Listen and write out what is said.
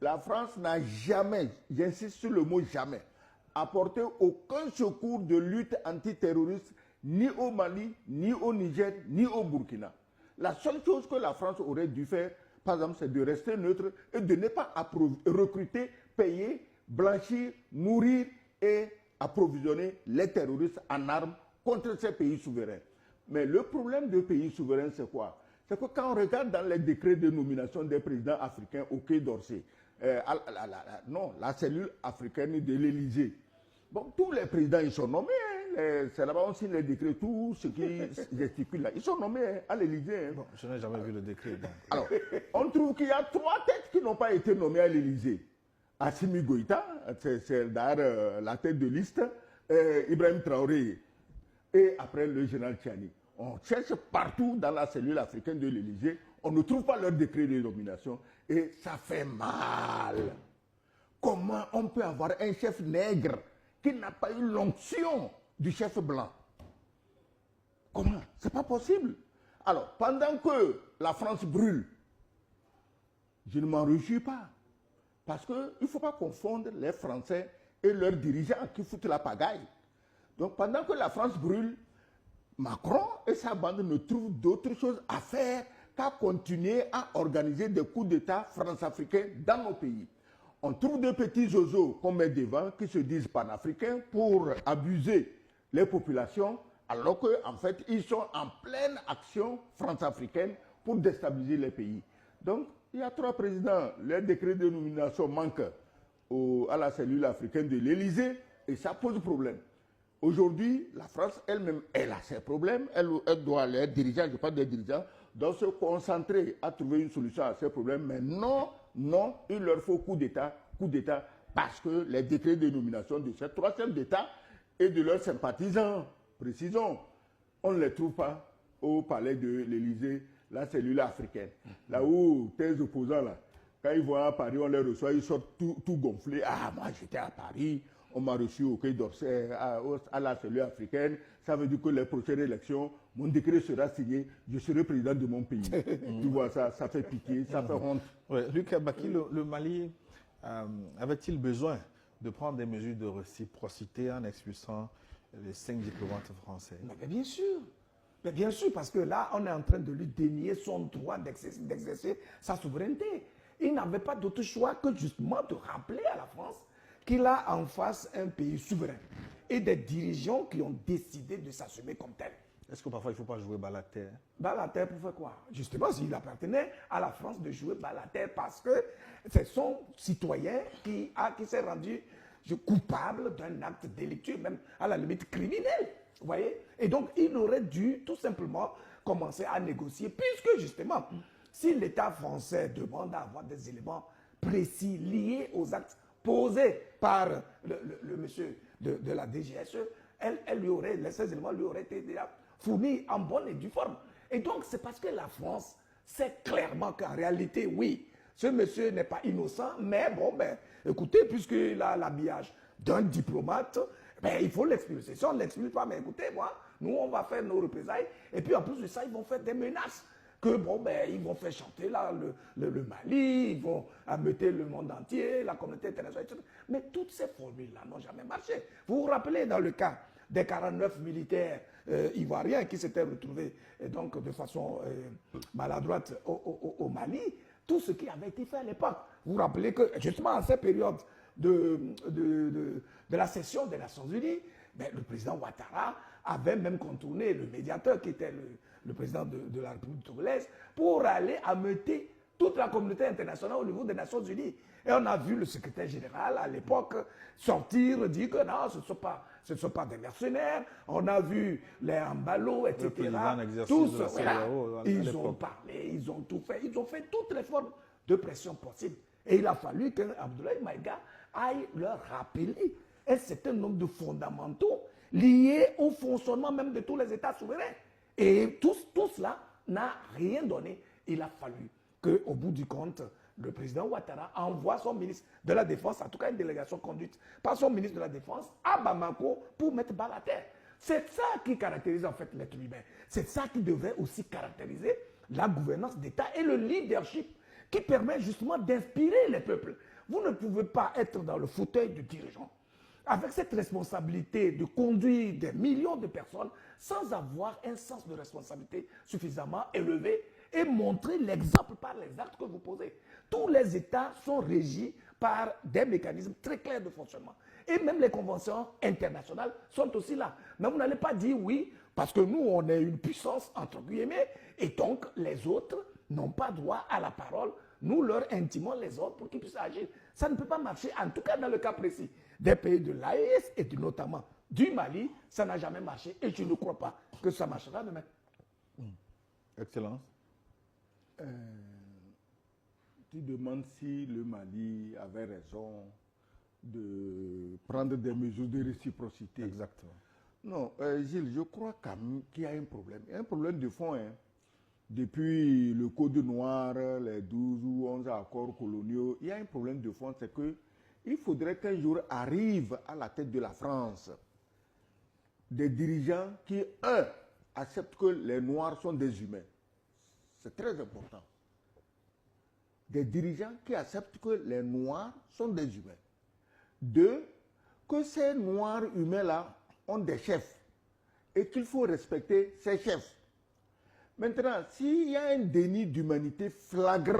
la France n'a jamais, j'insiste sur le mot jamais, apporté aucun secours de lutte antiterroriste ni au Mali, ni au Niger, ni au Burkina. La seule chose que la France aurait dû faire, par exemple, c'est de rester neutre et de ne pas recruter, payer, blanchir, nourrir et approvisionner les terroristes en armes contre ces pays souverains. Mais le problème des pays souverains, c'est quoi? C'est que quand on regarde dans les décrets de nomination des présidents africains au Quai d'Orsay, la cellule africaine de l'Élysée, bon, tous les présidents, ils sont nommés. C'est là-bas aussi les décrets, tout ce qui gesticule là. Ils sont nommés à l'Élysée. Bon, je n'ai jamais vu le décret. Donc. Alors, on trouve qu'il y a 3 têtes qui n'ont pas été nommées à l'Élysée. Assimi Goïta, c'est la tête de liste, Ibrahim Traoré et après le général Tchani. On cherche partout dans la cellule africaine de l'Élysée, on ne trouve pas leur décret de nomination et ça fait mal. Comment on peut avoir un chef nègre qui n'a pas eu l'onction du chef blanc? Comment? C'est pas possible. Alors, pendant que la France brûle, je ne m'en réjouis pas. Parce qu'il ne faut pas confondre les Français et leurs dirigeants qui foutent la pagaille. Donc, pendant que la France brûle, Macron et sa bande ne trouvent d'autre chose à faire qu'à continuer à organiser des coups d'État france-africains dans nos pays. On trouve des petits zozos qu'on met devant qui se disent panafricains pour abuser les populations, alors qu'en fait, ils sont en pleine action france-africaine pour déstabiliser les pays. Donc, il y a 3 présidents. Les décrets de nomination manquent à la cellule africaine de l'Élysée et ça pose problème. Aujourd'hui, la France elle-même, elle a ses problèmes. Elle doit, les dirigeants, je parle des dirigeants, doivent se concentrer à trouver une solution à ces problèmes. Mais non, il leur faut coup d'État, parce que les décrets de nomination de ces 3 chefs d'État et de leurs sympathisants, précisons, on ne les trouve pas au palais de l'Élysée, la cellule africaine. Là où tes opposants, là, quand ils vont à Paris, on les reçoit, ils sortent tout gonflés. Ah, moi j'étais à Paris, on m'a reçu au Quai d'Orsay, à la cellule africaine. Ça veut dire que les prochaines élections, mon décret sera signé, je serai président de mon pays. Tu vois, ça fait pitié, ça fait honte. Ouais. Lucas Baki, le Mali avait-il besoin de prendre des mesures de réciprocité en expulsant les 5 diplomates français? Mais bien sûr. Mais bien sûr, parce que là, on est en train de lui dénier son droit d'exercer sa souveraineté. Il n'avait pas d'autre choix que justement de rappeler à la France qu'il a en face un pays souverain et des dirigeants qui ont décidé de s'assumer comme tel. Est-ce que parfois il ne faut pas jouer bas la terre? Bas la terre pour faire quoi? Justement, s'il appartenait à la France de jouer bas la terre parce que c'est son citoyen qui s'est rendu coupable d'un acte délictueux, même à la limite criminel. Vous voyez? Et donc, il aurait dû tout simplement commencer à négocier, puisque justement, si l'État français demande à avoir des éléments précis liés aux actes posés par le monsieur de la DGSE, ces éléments lui auraient été déjà fournis en bonne et due forme. Et donc, c'est parce que la France sait clairement qu'en réalité, oui, ce monsieur n'est pas innocent, mais bon, écoutez, puisqu'il a l'habillage d'un diplomate, il faut l'expulser. Si on ne l'expulse pas, mais écoutez, nous, on va faire nos représailles. Et puis, en plus de ça, ils vont faire des menaces. Que ils vont faire chanter là, le Mali, ils vont ameuter le monde entier, la communauté internationale, etc. Mais toutes ces formules-là n'ont jamais marché. Vous vous rappelez dans le cas des 49 militaires ivoiriens qui s'étaient retrouvés donc, de façon maladroite au Mali, tout ce qui avait été fait à l'époque. Vous vous rappelez que justement en cette période de la session des Nations Unies, le président Ouattara avait même contourné le médiateur qui était le président de la République togolaise pour aller ameuter toute la communauté internationale au niveau des Nations Unies. Et on a vu le secrétaire général à l'époque sortir, dire que non, ce ne sont pas des mercenaires. On a vu les Ambalo, etc. Tous, ils ont parlé, ils ont tout fait. Ils ont fait toutes les formes de pression possibles. Et il a fallu que Abdoulaye Maïga aille leur rappeler un certain nombre de fondamentaux liés au fonctionnement même de tous les États souverains. Et tout cela n'a rien donné. Il a fallu qu'au bout du compte, le président Ouattara envoie son ministre de la Défense, en tout cas une délégation conduite par son ministre de la Défense, à Bamako pour mettre bas la terre. C'est ça qui caractérise en fait l'être humain. C'est ça qui devrait aussi caractériser la gouvernance d'État et le leadership qui permet justement d'inspirer les peuples. Vous ne pouvez pas être dans le fauteuil du dirigeant avec cette responsabilité de conduire des millions de personnes sans avoir un sens de responsabilité suffisamment élevé et montrer l'exemple par les actes que vous posez. Tous les États sont régis par des mécanismes très clairs de fonctionnement. Et même les conventions internationales sont aussi là. Mais vous n'allez pas dire oui, parce que nous, on est une puissance, entre guillemets, et donc les autres n'ont pas droit à la parole. Nous leur intimons les ordres pour qu'ils puissent agir. Ça ne peut pas marcher, en tout cas dans le cas précis des pays de l'AES et notamment du Mali, ça n'a jamais marché et je ne crois pas que ça marchera demain. Excellence. Tu demandes si le Mali avait raison de prendre des mesures de réciprocité. Exactement. Non, Gilles, je crois quand même qu'il y a un problème. Il y a un problème de fond. Hein. Depuis le Code noir, les 12 ou 11 accords coloniaux, il y a un problème de fond, c'est que il faudrait qu'un jour arrive à la tête de la France des dirigeants qui, acceptent que les Noirs sont des humains. C'est très important. Des dirigeants qui acceptent que les Noirs sont des humains. 2, que ces Noirs humains-là ont des chefs et qu'il faut respecter ces chefs. Maintenant, s'il y a un déni d'humanité flagrant